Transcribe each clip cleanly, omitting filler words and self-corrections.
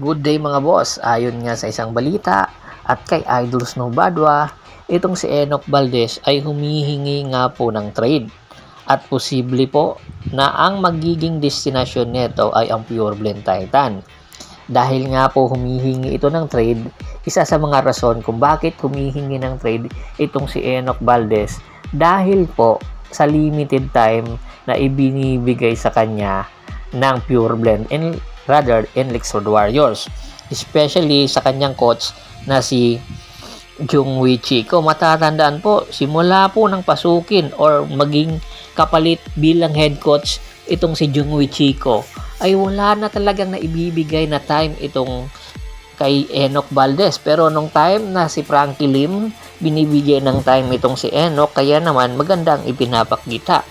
Good day mga boss, ayon nga sa isang balita at kay Idol Snow Badwa, itong si Enoch Valdez ay humihingi nga po ng trade at posible po na ang magiging destinasyon nito ay ang Pure Blend Titan. Dahil nga po humihingi ito ng trade, isa sa mga rason kung bakit humihingi ng trade itong si Enoch Valdez dahil po sa limited time na ibinibigay sa kanya ng Pure Blend and rather Enlix Road Warriors, especially sa kanyang coach na si Jungwoo Chico. Matatandaan po, simula po ng pasukin or maging kapalit bilang head coach itong si Jungwoo Chico ay wala na talagang naibibigay na time itong kay Enoch Valdez. Pero nung time na si Frankie Lim, binibigay ng time itong si Enoch, kaya naman magandang ipinapakita.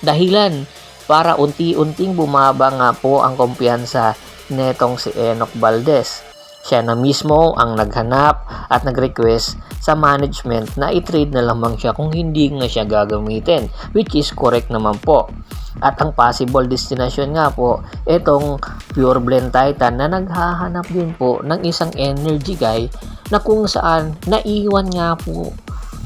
Dahilan para unti-unting bumaba nga po ang kumpiyansa netong si Enoch Valdez. Siya na mismo ang naghanap at nag-request sa management na i-trade na lamang siya kung hindi nga siya gagamitin, which is correct naman po. At ang possible destination nga po, itong Pure Blend Titan na naghahanap din po ng isang energy guy na kung saan naiwan nga po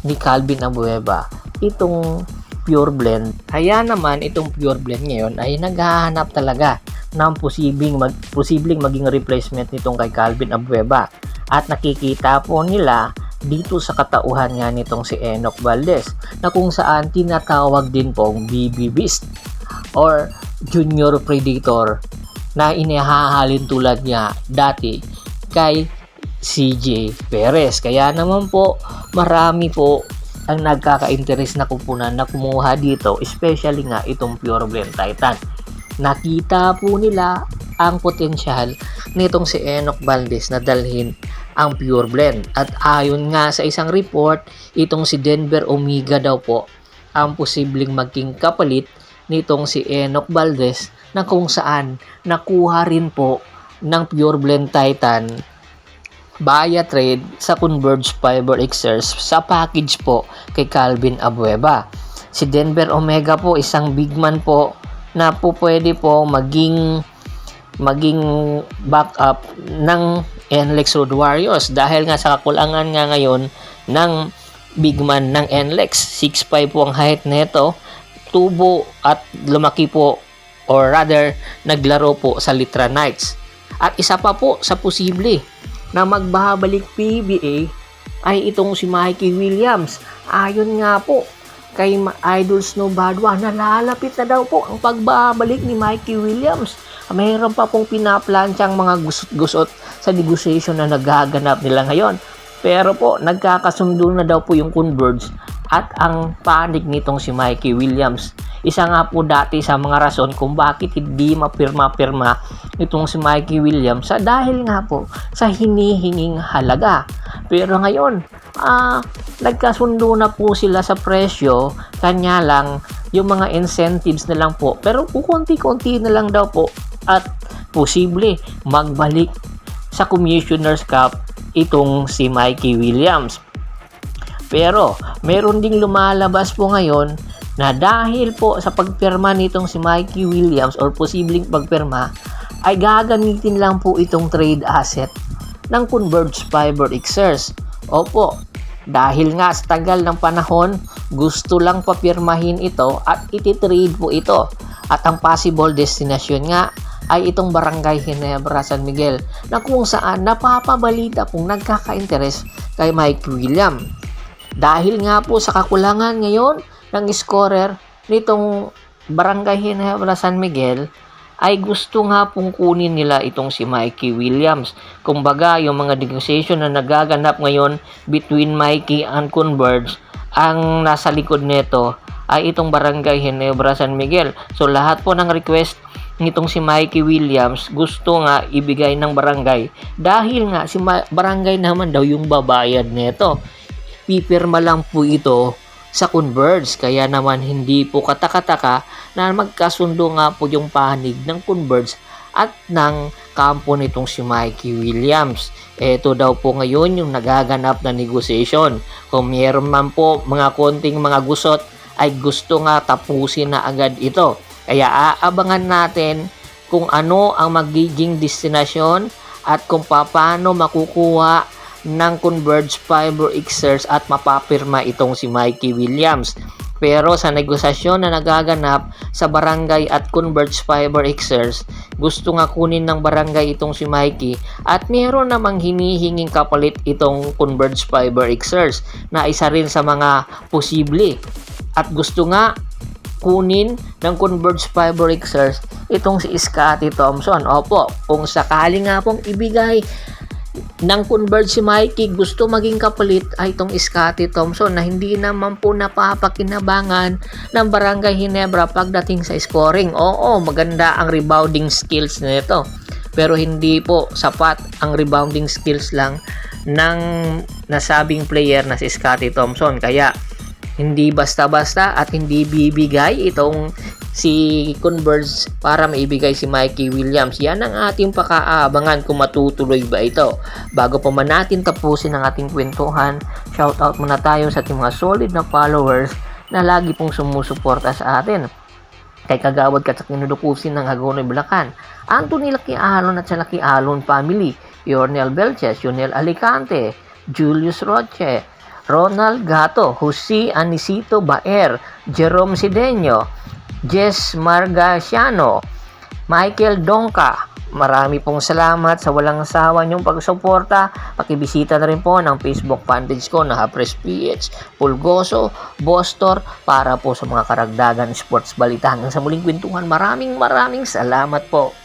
ni Calvin Abueva itong Pure Blend. Kaya naman itong Pure Blend ngayon ay naghahanap talaga ng posibleng maging replacement nitong kay Calvin Abueva. At nakikita po nila dito sa katauhan nga nitong si Enoch Valdez na kung saan tinatawag din pong BB Beast or Junior Predator na inihahalin tulad niya dati kay CJ Perez. Kaya naman po marami po ang nagkaka-interest na kupunan na kumuha dito, especially nga itong Pure Blend Titan. Nakita po nila ang potensyal nitong si Enoch Valdez na dalhin ang Pure Blend. At ayon nga sa isang report, itong si Denver Omega daw po ang posibleng maging kapalit nitong si Enoch Valdez na kung saan nakuha rin po ng Pure Blend Titan via trade sa Converge Fiber Xers sa package po kay Calvin Abueva. Si Denver Omega po isang big man po na po pwede po maging backup ng Enlex Road Warriors dahil nga sa kakulangan nga ngayon ng big man ng Enlex. 6'5 po ang height nito, tubo at lumaki po or rather naglaro po sa Litra Knights. At isa pa po sa posible na magbabalik PBA ay itong si Mikey Williams. Ayon nga po kay Idol Snow Badwa, nalalapit na daw po ang pagbabalik ni Mikey Williams. Mayroon pa pong pinaplansyang mga gusot-gusot sa negotiation na nagaganap nila ngayon. Pero po, nagkakasundo na daw po yung Converge at ang panig nitong si Mikey Williams. Isa nga po dati sa mga rason kung bakit hindi mapirma-pirma itong si Mikey Williams dahil nga po sa hinihinging halaga. Pero ngayon, nagkasundo na po sila sa presyo, kanya lang yung mga incentives na lang po. Pero kukunti-kunti na lang daw po at posible magbalik sa Commissioner's Cup itong si Mikey Williams. Pero meron ding lumalabas po ngayon na dahil po sa pagpirma nitong si Mikey Williams or posibleng pagpirma ay gagamitin lang po itong trade asset ng Converge Fiber Xers. Opo, dahil nga sa tagal ng panahon, gusto lang papirmahin ito at ititrade po ito. At ang possible destination nga ay itong Barangay Ginebra, San Miguel na kung saan napapabalita pong nagkaka-interes kay Mike Williams. Dahil nga po sa kakulangan ngayon ng scorer nitong Barangay Ginebra, San Miguel ay gusto nga pong kunin nila itong si Mikey Williams. Kumbaga, yung mga negotiation na nagaganap ngayon between Mikey and Converge, ang nasa likod nito ay itong Barangay Ginebra, San Miguel. So, lahat po ng request nitong si Mikey Williams gusto nga ibigay ng barangay dahil nga si barangay naman daw yung babayad nito. Pipirma lang po ito sa Converge, kaya naman hindi po katakataka na magkasundo nga po yung panig ng Converge at ng kampo nitong si Mikey Williams. Ito daw po ngayon yung nagaganap na negotiation. Kung mayroon man po mga konting mga gusot ay gusto nga tapusin na agad ito. Kaya aabangan natin kung ano ang magiging destinasyon at kung paano makukuha ng Converge Fiber Xers at mapapirma itong si Mikey Williams. Pero sa negosasyon na nagaganap sa barangay at Converge Fiber Xers, gusto nga kunin ng barangay itong si Mikey at meron namang hinihinging kapalit itong Converge Fiber Xers na isa rin sa mga posible. At gusto nga kunin ng Converge Fiber Xers itong si Scotty Thompson. Opo, kung sakali nga pong ibigay ng Converge si Mikey, gusto maging kapalit ay itong Scotty Thompson na hindi naman po napapakinabangan ng Barangay Ginebra pagdating sa scoring. Oo, maganda ang rebounding skills nito, pero hindi po sapat ang rebounding skills lang ng nasabing player na si Scotty Thompson. Kaya hindi basta-basta at hindi bibigay itong si Converge para maibigay si Mikey Williams. Yan ang ating pakaabangan kung matutuloy ba ito. Bago pa man natin tapusin ang ating kwentuhan, shoutout muna tayo sa ating mga solid na followers na lagi pong sumusuporta sa atin. Kay Kagawad Katsak Kinudukusin ng Hagonoy, Bulacan, Anthony Laki Alon at sa Laki Alon family, Yornel Belches, Yunel Alicante, Julius Roche, Ronald Gato, Jose Anisito Baer, Jerome Sideño, Jess Margasiano, Michael Donka. Marami pong salamat sa walang sawa niyong pagsuporta. Pakibisita na rin po ng Facebook page ko na Hapres PH, Pulgoso, Bostor para po sa mga karagdagan sports balita. Hanggang sa muling kwentuhan, maraming salamat po.